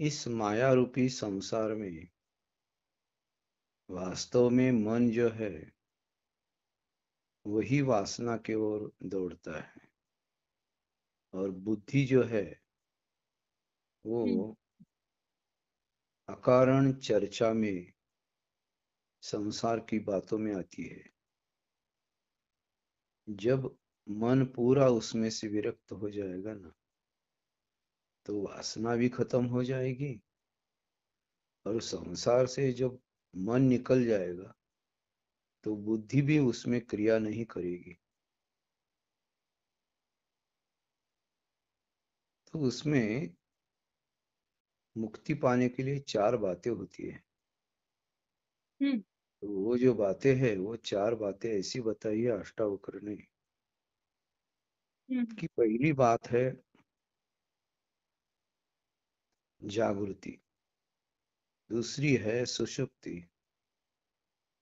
इस माया रूपी संसार में वास्तव में मन जो है वही वासना की ओर दौड़ता है, और बुद्धि जो है वो हम्म। अकारण चर्चा में संसार की बातों में आती है। जब मन पूरा उसमें से विरक्त हो जाएगा ना, तो वासना भी खत्म हो जाएगी, और संसार से जब मन निकल जाएगा तो बुद्धि भी उसमें क्रिया नहीं करेगी। तो उसमें मुक्ति पाने के लिए चार बातें होती है। हम्म। तो वो जो बातें हैं, वो चार बातें ऐसी बताई है अष्टावक्र ने, हम्म। कि पहली बात है जागृति, दूसरी है सुषुप्ति,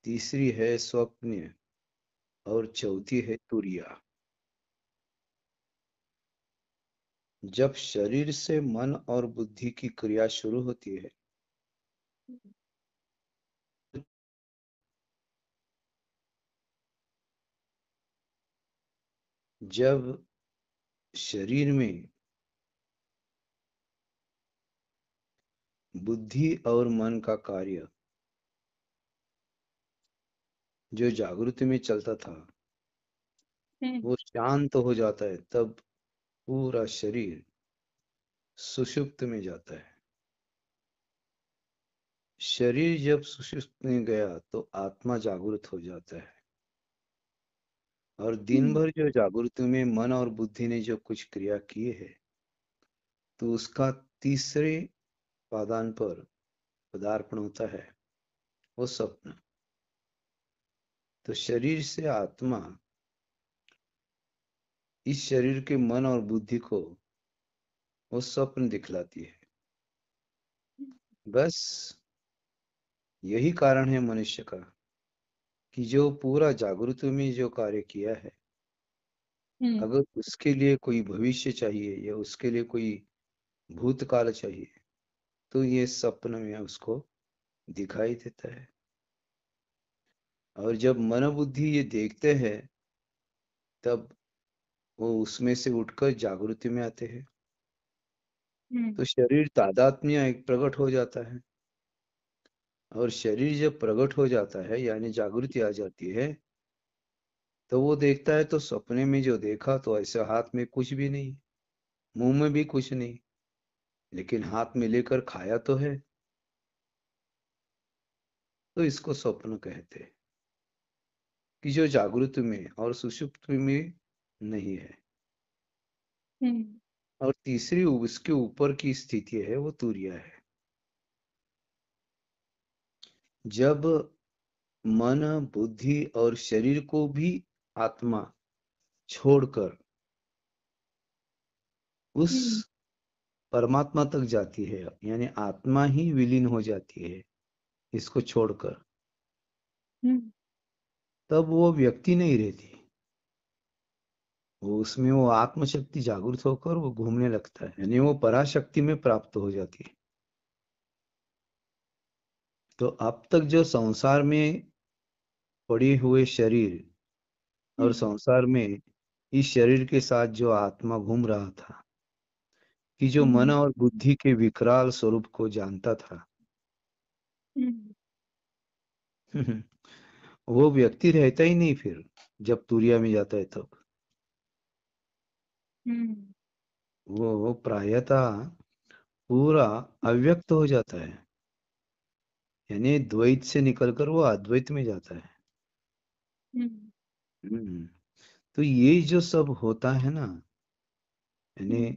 तीसरी है स्वप्न, और चौथी है तुरिया। जब शरीर से मन और बुद्धि की क्रिया शुरू होती है, जब शरीर में बुद्धि और मन का कार्य जो जागृति में चलता था हम्म। वो शांत हो जाता है, तब पूरा शरीर सुषुप्त में जाता है। शरीर जब सुषुप्त में गया तो आत्मा जागृत हो जाता है, और दिन हम्म। भर जो जागृति में मन और बुद्धि ने जो कुछ क्रिया की है, तो उसका तीसरे पादान पर पदार्पण होता है, वो स्वप्न। तो शरीर से आत्मा इस शरीर के मन और बुद्धि को वो स्वप्न दिखलाती है। बस यही कारण है मनुष्य का, कि जो पूरा जागृति में जो कार्य किया है, हम्म। अगर उसके लिए कोई भविष्य चाहिए या उसके लिए कोई भूतकाल चाहिए, तो ये सपन में उसको दिखाई देता है। और जब मन बुद्धि ये देखते हैं, तब वो उसमें से उठकर जागृति में आते हैं। हम्म। तो शरीर तादात्म्य एक प्रकट हो जाता है, और शरीर जब प्रकट हो जाता है यानी जागृति आ जाती है, तो वो देखता है तो सपने में जो देखा तो ऐसे हाथ में कुछ भी नहीं, मुंह में भी कुछ नहीं, लेकिन हाथ में लेकर खाया तो है। तो इसको स्वप्न कहते हैं, कि जो जागृत में और सुषुप्त में नहीं है। हम्म। और तीसरी उसके ऊपर की स्थिति है, वो तुरिया है। जब मन बुद्धि और शरीर को भी आत्मा छोड़कर उस हम्म। परमात्मा तक जाती है, यानी आत्मा ही विलीन हो जाती है इसको छोड़कर, हम्म। तब वो व्यक्ति नहीं रहती। वो उसमें वो आत्मशक्ति जागृत होकर वो घूमने लगता है, यानी वो पराशक्ति में प्राप्त हो जाती है। तो अब तक जो संसार में पड़े हुए शरीर, और हम्म। संसार में इस शरीर के साथ जो आत्मा घूम रहा था, कि जो मन हम्म। और बुद्धि के विकराल स्वरूप को जानता था, हम्म। वो व्यक्ति रहता ही नहीं फिर, जब तुरिया में जाता है तब। हम्म। वो प्रायतः पूरा अव्यक्त हो जाता है, यानी द्वैत से निकलकर वो अद्वैत में जाता है। हम्म। हम्म। तो ये जो सब होता है ना, यानी हम्म।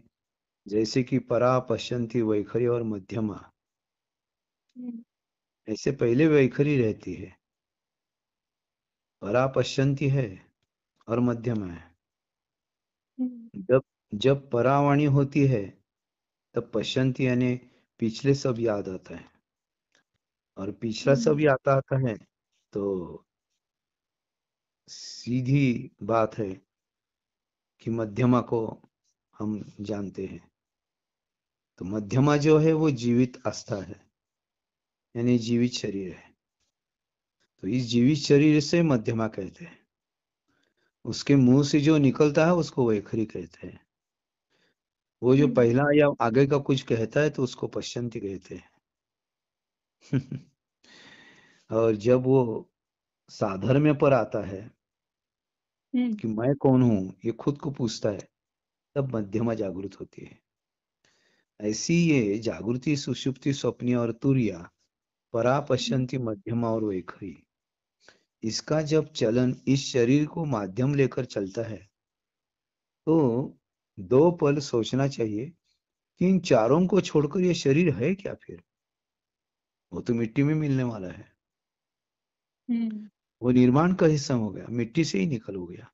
जैसे कि परा पश्यंती वैखरी और मध्यमा, हम्म। ऐसे पहले वैखरी रहती है, परा पश्यंती है, और मध्यमा है। हम्म। जब जब परावाणी होती है, तब पश्यंती यानी पिछले सब याद आता है, और पिछला सब हम्म। याद आता है, तो सीधी बात है कि मध्यमा को हम जानते हैं। तो मध्यमा जो है वो जीवित आस्था है, यानी जीवित शरीर है। तो इस जीवित शरीर से मध्यमा कहते हैं। उसके मुंह से जो निकलता है उसको वैखरी कहते हैं। वो जो पहला या आगे का कुछ कहता है तो उसको पश्चंती कहते हैं। और जब वो साधर्म्य पर आता है कि मैं कौन हूं, ये खुद को पूछता है, तब मध्यमा जागृत होती है। ऐसी ये जागृति, सुषुप्ति, स्वप्न और तुर्या, परा, पश्यंती, मध्यमा और वैखरी, इसका जब चलन इस शरीर को माध्यम लेकर चलता है तो दो पल सोचना चाहिए कि इन चारों को छोड़कर ये शरीर है क्या फिर? वो तो मिट्टी में मिलने वाला है। वो निर्माण का हिस्सा हो गया, मिट्टी से ही निकल हो गया।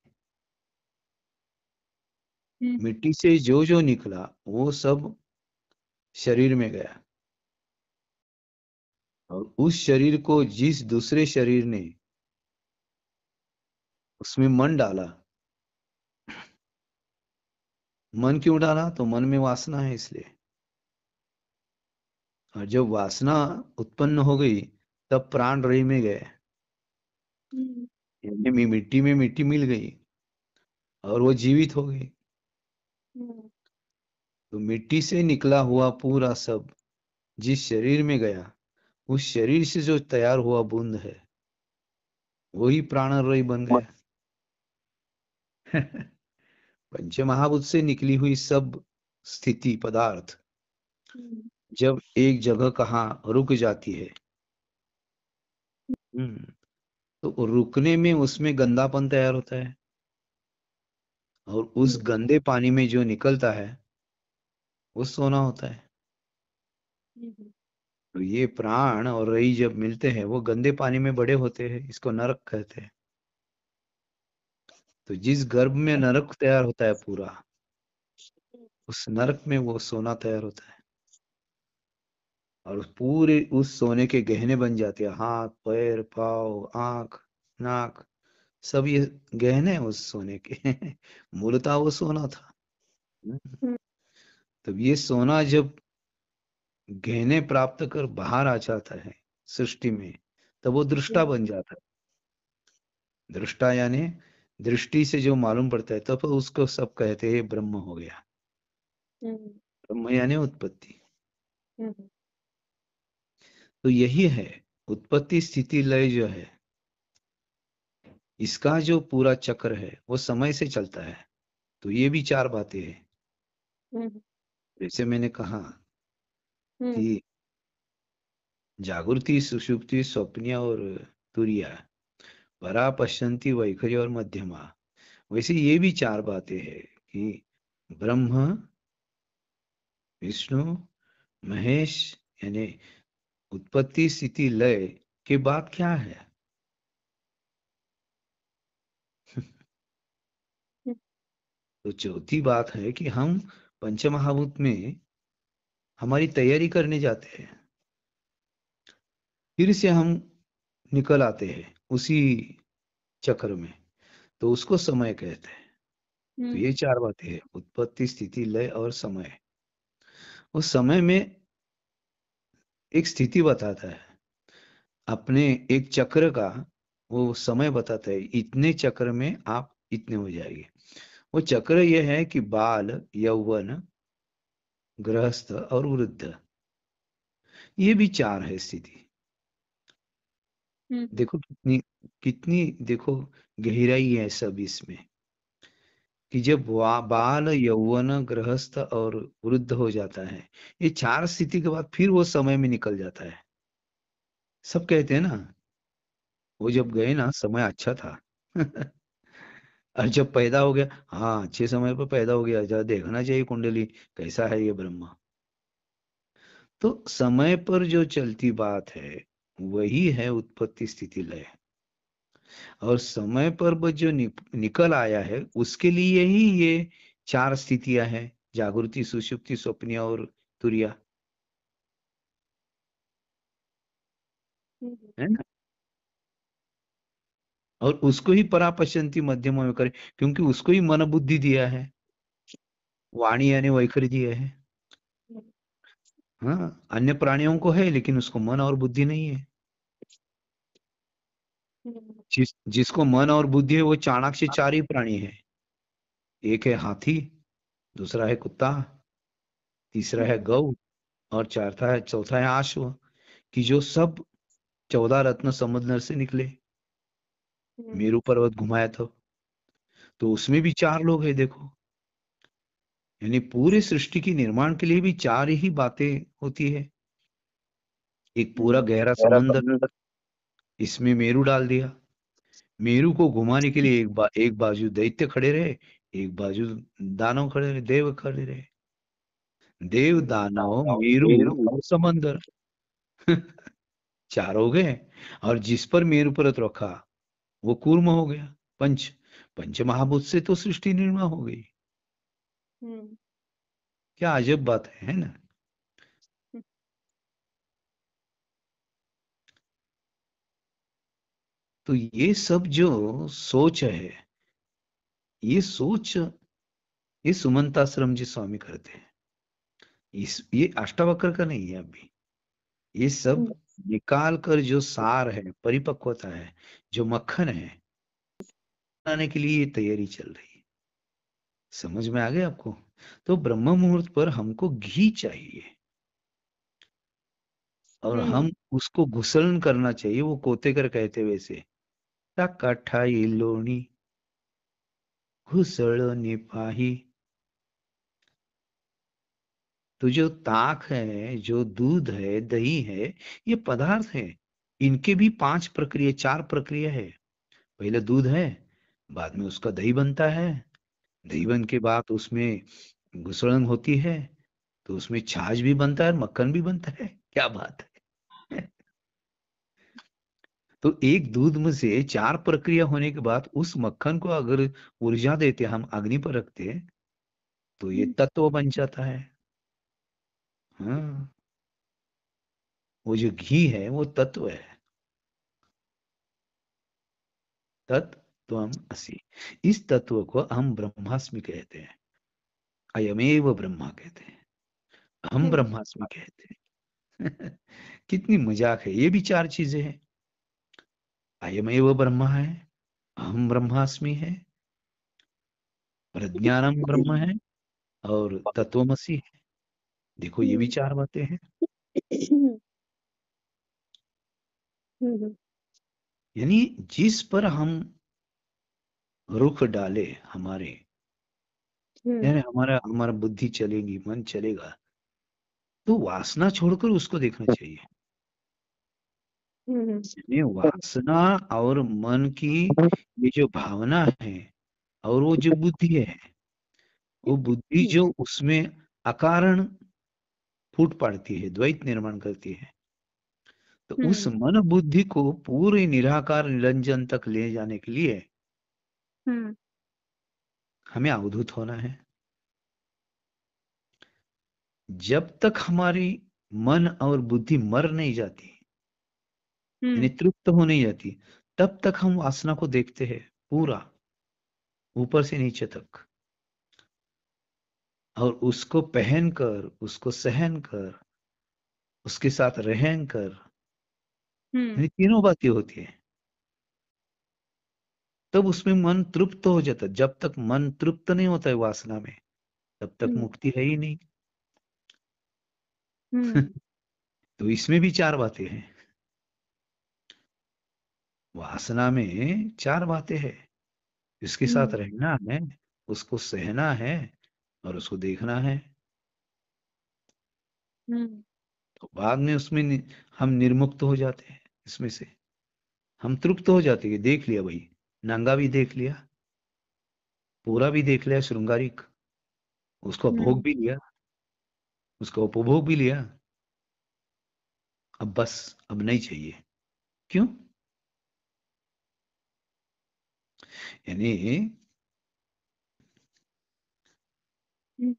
मिट्टी से जो जो निकला वो सब शरीर में गया, और उस शरीर को जिस दूसरे शरीर ने उसमें मन डाला, मन क्यों डाला? तो मन में वासना है इसलिए। और जब वासना उत्पन्न हो गई तब प्राण रई में गए, यानी मिट्टी में मिट्टी मिल गई और वो जीवित हो गई। तो मिट्टी से निकला हुआ पूरा सब जिस शरीर में गया, उस शरीर से जो तैयार हुआ बूंद है वही प्राण रई बन गया। पंच महाभूत से निकली हुई सब स्थिति पदार्थ जब एक जगह कहाँ रुक जाती है, तो रुकने में उसमें गंदापन तैयार होता है, और उस गंदे पानी में जो निकलता है वो सोना होता है। तो ये प्राण और रई जब मिलते हैं वो गंदे पानी में बड़े होते हैं, इसको नरक कहते हैं। तो जिस गर्भ में नरक तैयार होता है पूरा, उस नरक में वो सोना तैयार होता है, और पूरे उस सोने के गहने बन जाते हैं। हाथ, पैर, पाँव, आंख, नाक, सब ये गहने हैं उस सोने के। मूलतः वो सोना था। तब ये सोना जब गहने प्राप्त कर बाहर आ जाता है सृष्टि में, तब वो दृष्टा बन जाता है। दृष्टा यानी दृष्टि से जो मालूम पड़ता है, तब उसको सब कहते हैं ब्रह्म हो गया। ब्रह्म यानी उत्पत्ति। तो यही है उत्पत्ति, स्थिति, लय जो है, इसका जो पूरा चक्र है वो समय से चलता है। तो ये भी चार बातें हैं। जैसे मैंने कहा कि जागृति, सुषुप्ति, स्वप्न और तुरिया, परा, पश्यंती, वैखरी और मध्यमा, वैसे ये भी चार बातें हैं कि ब्रह्म, विष्णु, महेश, यानी उत्पत्ति, स्थिति, लय के बाद क्या है? तो चौथी बात है कि हम पंचमहाभूत में हमारी तैयारी करने जाते हैं, फिर से हम निकल आते हैं उसी चक्र में, तो उसको समय कहते हैं। तो ये चार बातें हैं, उत्पत्ति, स्थिति, लय और समय। उस समय में एक स्थिति बताता है, अपने एक चक्र का वो समय बताता है, इतने चक्र में आप इतने हो जाएंगे। वो चक्र ये है कि बाल, यौवन, गृहस्थ और वृद्ध, ये भी चार है स्थिति। देखो कितनी कितनी देखो गहराई है सब इसमें, कि जब बाल, यौवन, गृहस्थ और वृद्ध हो जाता है, ये चार स्थिति के बाद फिर वो समय में निकल जाता है। सब कहते हैं ना, वो जब गए ना समय अच्छा था। और जब पैदा हो गया, हाँ अच्छे समय पर पैदा हो गया, जरा देखना चाहिए कुंडली कैसा है ये ब्रह्मा। तो समय पर जो चलती बात है वही है उत्पत्ति, स्थिति, लय। और समय पर वो जो निकल आया है उसके लिए ही ये चार स्थितियां हैं, जागृति, सुषुप्ति, स्वप्न और तुरिया, है ना। और उसको ही परापश्यंती मध्यम में करे, क्योंकि उसको ही मन बुद्धि दिया है, वाणी यानी वैखरी दिया है। हाँ, अन्य प्राणियों को है लेकिन उसको मन और बुद्धि नहीं है। जिसको मन और बुद्धि है वो चाणाक्षचारी प्राणी है। एक है हाथी, दूसरा है कुत्ता, तीसरा है गौ, और चौथा है अश्व, कि जो सब 14 रत्न समुद्र से निकले, मेरू पर्वत घुमाया तो उसमें भी 4 लोग हैं देखो। यानी पूरे सृष्टि की निर्माण के लिए भी 4 ही बातें होती है। एक पूरा गहरा मेरा समुंदर, समुंदर। इसमें मेरू डाल दिया। मेरू को घुमाने के लिए एक बाजू दैत्य खड़े रहे, एक बाजू दानव खड़े रहे, देव खड़े रहे। देव, दानव, मेरू मेरू। और समंदर 4 हो गए। और जिस पर मेरू पर्वत रखा वो कूर्म हो गया। पंच महाभूत से तो सृष्टि निर्माण हो गई। क्या अजब बात है ना। तो ये सब जो सोच है, ये सोच ये सुमंताश्रम जी स्वामी करते हैं। ये अष्टावक्र का नहीं है अभी। ये सब निकाल कर जो सार है, परिपक्वता है, जो मक्खन है, बनाने के लिए ये तैयारी चल रही है। समझ में आ गया आपको? तो ब्रह्म मुहूर्त पर हमको घी चाहिए और हम उसको घुसलन करना चाहिए। वो कोतेकर कहते वैसे, टाकाठाई लोणी घुसळणी पाही। तो जो ताक है, जो दूध है, दही है, ये पदार्थ है। इनके भी 5 प्रक्रिया, 4 प्रक्रिया है। पहले दूध है, बाद में उसका दही बनता है, दही बन के बाद उसमें घुसड़न होती है, तो उसमें छाछ भी बनता है, मक्खन भी बनता है। क्या बात है। तो एक दूध में से 4 प्रक्रिया होने के बाद उस मक्खन को अगर ऊर्जा देते, हम अग्नि पर रखते, तो ये तत्व बन जाता है। हाँ, वो जो घी है वो तत्व है। तत्त्वम असि। इस तत्व को हम ब्रह्मास्मि कहते हैं, अयमेव ब्रह्मा कहते हैं, हम ब्रह्मास्मि कहते हैं। कितनी मजाक है। ये भी 4 चीजें हैं। अयमेव ब्रह्मा है, अहम ब्रह्मास्मि है, प्रज्ञानम ब्रह्म है, और तत्वमसि है। देखो ये भी 4 बातें हैं। यानी जिस पर हम रुख डाले हमारे, यानी हमारा हमारा बुद्धि चलेगी, मन चलेगा, तो वासना छोड़कर उसको देखना चाहिए। यानी वासना और मन की ये जो भावना है, और वो जो बुद्धि है, वो बुद्धि जो उसमें अकारण फूट पड़ती है, द्वैत निर्माण करती है, तो उस मन बुद्धि को पूरे निराकार निरंजन तक ले जाने के लिए हमें अवधूत होना है। जब तक हमारी मन और बुद्धि मर नहीं जाती, यानी तृप्त हो नहीं जाती, तब तक हम वासना को देखते हैं पूरा, ऊपर से नीचे तक। और उसको पहन कर, उसको सहन कर, उसके साथ रहन कर, यानी तीनों बातें होती है। तब उसमें मन तृप्त हो जाता है। जब तक मन तृप्त नहीं होता है वासना में, तब तक मुक्ति है ही नहीं। तो इसमें भी 4 बातें हैं। वासना में 4 बातें हैं। इसके साथ रहना है, उसको सहना है, और उसको देखना है। तो बाद में उसमें हम निर्मुक्त हो जाते हैं। इसमें से हम तृप्त हो जाते हैं। देख लिया भाई, नंगा भी देख लिया, पूरा भी देख लिया, श्रृंगारिक, उसको भोग भी लिया, उसका उपभोग भी लिया। अब बस, अब नहीं चाहिए। क्यों? यानी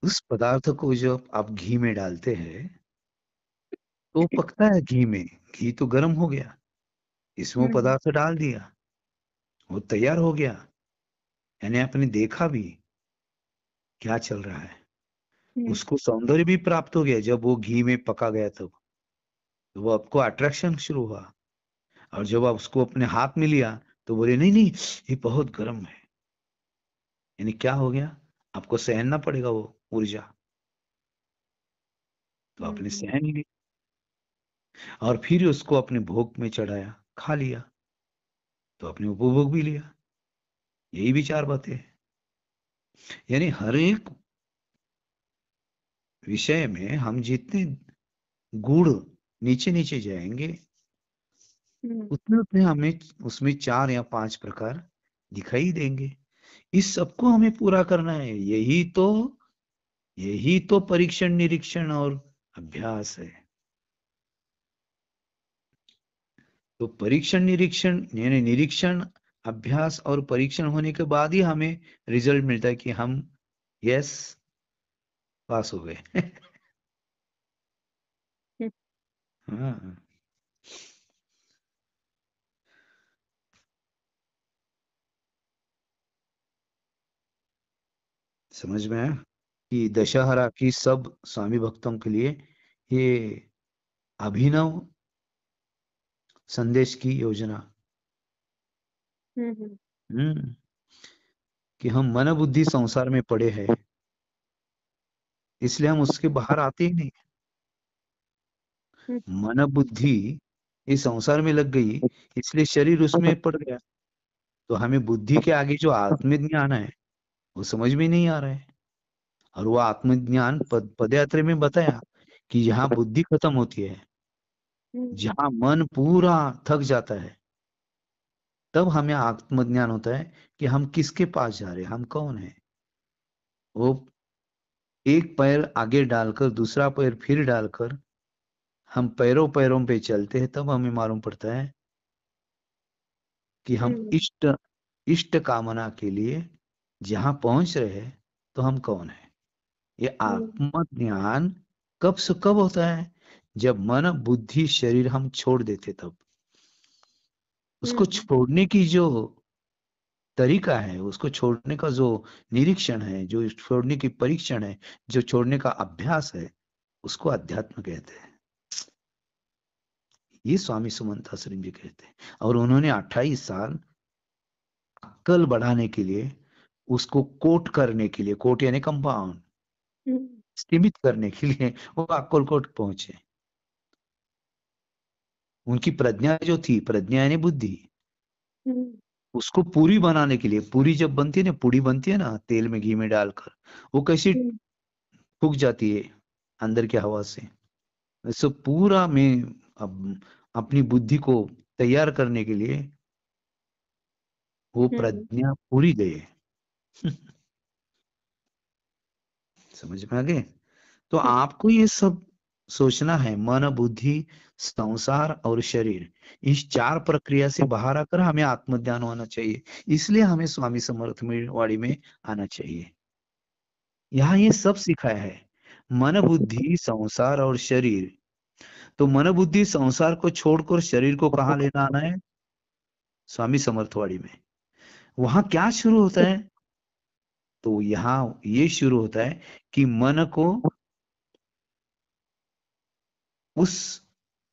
उस पदार्थ को जब आप घी में डालते हैं, तो वो पकता है घी में। घी तो गर्म हो गया, इसमें वो पदार्थ डाल दिया, वो तैयार हो गया। यानी आपने देखा भी क्या चल रहा है। उसको सौंदर्य भी प्राप्त हो गया जब वो घी में पका गया, तब तो वो आपको अट्रैक्शन शुरू हुआ। और जब आप उसको अपने हाथ में लिया तो बोले नहीं नहीं, ये बहुत गर्म है। यानी क्या हो गया, आपको सहना पड़ेगा वो ऊर्जा, तो आपने सहन ही ली और फिर उसको अपने भोग में चढ़ाया, खा लिया, तो आपने उपभोग भी लिया। यही विचार बातें हैं। यानी हर एक विषय में हम जितने गुण नीचे नीचे जाएंगे, उतने उतने हमें उसमें 4 या 5 प्रकार दिखाई देंगे। इस सबको हमें पूरा करना है। यही तो परीक्षण निरीक्षण और अभ्यास है। तो परीक्षण निरीक्षण यानी निरीक्षण, अभ्यास और परीक्षण होने के बाद ही हमें रिजल्ट मिलता है कि हम यस पास हो गए। हाँ, समझ में आया कि दशहरा की सब स्वामी भक्तों के लिए ये अभिनव संदेश की योजना। हम्म कि हम मन बुद्धि संसार में पड़े हैं, इसलिए हम उसके बाहर आते ही नहीं। मन बुद्धि इस संसार में लग गई, इसलिए शरीर उसमें पड़ गया। तो हमें बुद्धि के आगे जो आत्मज्ञान है वो समझ में नहीं आ रहा है। और वो आत्मज्ञान पदयात्रा में बताया कि यहाँ बुद्धि खत्म होती है, जहाँ मन पूरा थक जाता है, तब हमें आत्मज्ञान होता है कि हम किसके पास जा रहे हैं, हम कौन है। वो एक पैर आगे डालकर दूसरा पैर फिर डालकर हम पैरों पैरों पे चलते हैं, तब हमें मालूम पड़ता है कि हम इष्ट इष्ट कामना के लिए जहां पहुंच रहे हैं, तो हम कौन है। ये आत्मज्ञान कब से कब होता है, जब मन बुद्धि शरीर हम छोड़ देते, तब उसको छोड़ने की जो तरीका है, उसको छोड़ने का जो निरीक्षण है, जो छोड़ने की परीक्षण है, जो छोड़ने का अभ्यास है, उसको अध्यात्म कहते हैं। ये स्वामी सुमंताश्रम जी कहते हैं। और उन्होंने 28 साल अक्ल बढ़ाने के लिए, उसको कोट करने के लिए, कोट यानी कंपाउंड, सीमित करने के लिए वो अक्कलकोट पहुंचे। उनकी प्रज्ञा जो थी, प्रज्ञा यानी बुद्धि, उसको पूरी बनाने के लिए, पूरी जब बनती है ना, पूरी बनती है ना तेल में घी में डालकर, वो कैसी फूक जाती है अंदर की हवा से, वैसे पूरा में अपनी बुद्धि को तैयार करने के लिए वो प्रज्ञा पूरी गए। समझ में आ गए। तो आपको ये सब सोचना है, मन बुद्धि संसार और शरीर, इस 4 प्रक्रिया से बाहर आकर हमें आत्मज्ञान होना चाहिए। इसलिए हमें स्वामी समर्थ वाड़ी में आना चाहिए। यहाँ ये सब सिखाया है, मन बुद्धि संसार और शरीर। तो मन बुद्धि संसार को छोड़कर शरीर को कहाँ लेना आना है, स्वामी समर्थवाड़ी में। वहां क्या शुरू होता है, तो यहाँ ये शुरू होता है कि मन को उस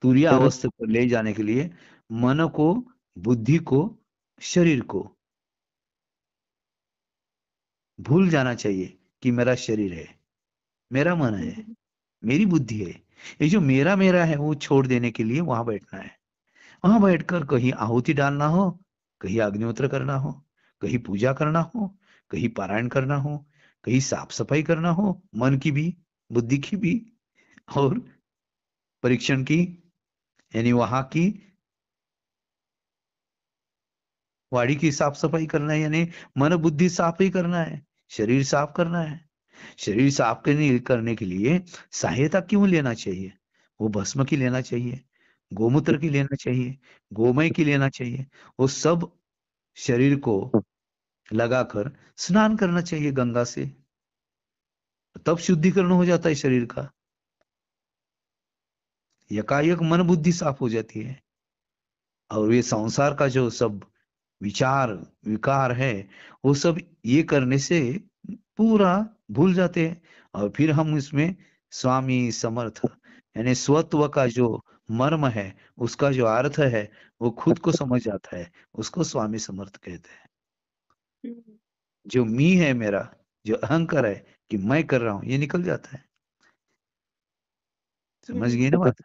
तुरीय अवस्था पर ले जाने के लिए, मन को, बुद्धि को, शरीर को भूल जाना चाहिए कि मेरा शरीर है, मेरा मन है, मेरी बुद्धि है। ये जो मेरा मेरा है वो छोड़ देने के लिए वहां बैठना है। वहां बैठकर कहीं आहुति डालना हो, कहीं अग्निहोत्र करना हो, कहीं पूजा करना हो, कहीं पारायण करना हो, कहीं साफ सफाई करना हो, मन की भी, बुद्धि की भी, और परीक्षण की, यानी वहां की वाड़ी की साफ सफाई करना है, यानी मन बुद्धि साफ ही करना है, शरीर साफ करना है। शरीर साफ करने के लिए सहायता क्यों लेना चाहिए, वो भस्म की लेना चाहिए, गोमूत्र की लेना चाहिए, गोमय की लेना चाहिए। वो सब शरीर को लगाकर स्नान करना चाहिए गंगा से, तब शुद्धिकरण हो जाता है शरीर का। यकायक मन बुद्धि साफ हो जाती है, और ये संसार का जो सब विचार विकार है, वो सब ये करने से पूरा भूल जाते हैं। और फिर हम इसमें स्वामी समर्थ यानी स्वत्व का जो मर्म है, उसका जो अर्थ है, वो खुद को समझ जाता है, उसको स्वामी समर्थ कहते हैं। हम्म, जो मी है मेरा, जो अहंकार है कि मैं कर रहा हूं, ये निकल जाता है। समझ हम्म, गई ना बात?